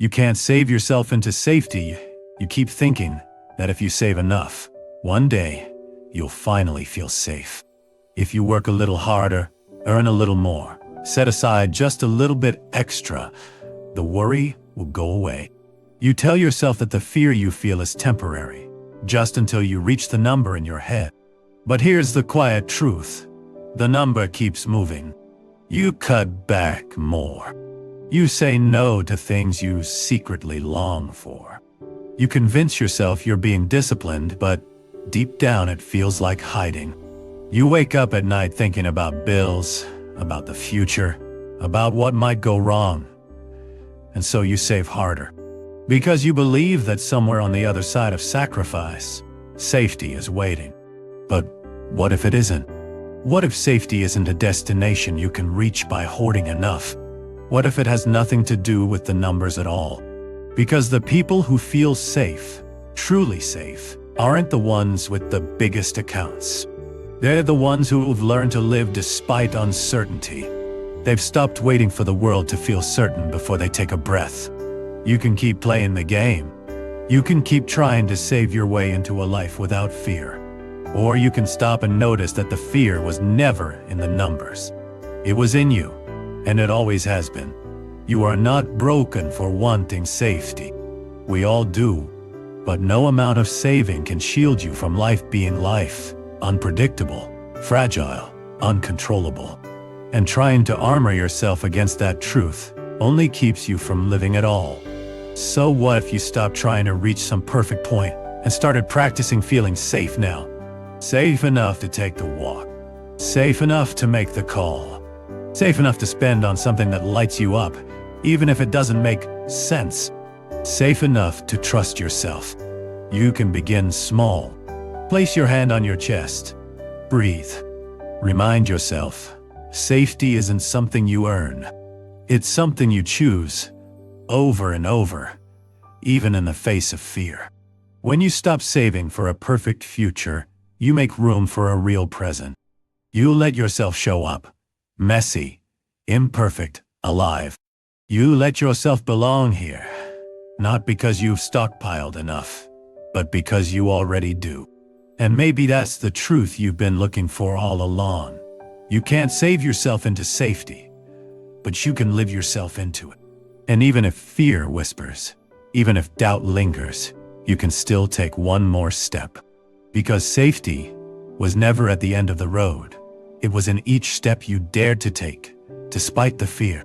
You can't save yourself into safety. You keep thinking that if you save enough, one day, you'll finally feel safe. If you work a little harder, earn a little more, set aside just a little bit extra, the worry will go away. You tell yourself that the fear you feel is temporary, just until you reach the number in your head. But here's the quiet truth. The number keeps moving. You cut back more. You say no to things you secretly long for. You convince yourself you're being disciplined, but deep down it feels like hiding. You wake up at night thinking about bills, about the future, about what might go wrong. And so you save harder. Because you believe that somewhere on the other side of sacrifice, safety is waiting. But what if it isn't? What if safety isn't a destination you can reach by hoarding enough? What if it has nothing to do with the numbers at all? Because the people who feel safe, truly safe, aren't the ones with the biggest accounts. They're the ones who've learned to live despite uncertainty. They've stopped waiting for the world to feel certain before they take a breath. You can keep playing the game. You can keep trying to save your way into a life without fear. Or you can stop and notice that the fear was never in the numbers. It was in you, and it always has been. You are not broken for wanting safety. We all do, but no amount of saving can shield you from life being life, unpredictable, fragile, uncontrollable. And trying to armor yourself against that truth only keeps you from living at all. So what if you stopped trying to reach some perfect point and started practicing feeling safe now? Safe enough to take the walk. Safe enough to make the call. Safe enough to spend on something that lights you up, even if it doesn't make sense. Safe enough to trust yourself. You can begin small. Place your hand on your chest. Breathe. Remind yourself, safety isn't something you earn. It's something you choose, over and over, even in the face of fear. When you stop saving for a perfect future, you make room for a real present. You let yourself show up, messy, imperfect, alive. You let yourself belong here, not because you've stockpiled enough, but because you already do. And maybe that's the truth you've been looking for all along. You can't save yourself into safety, but you can live yourself into it. And even if fear whispers, even if doubt lingers, you can still take one more step. Because safety was never at the end of the road. It was in each step you dared to take, despite the fear.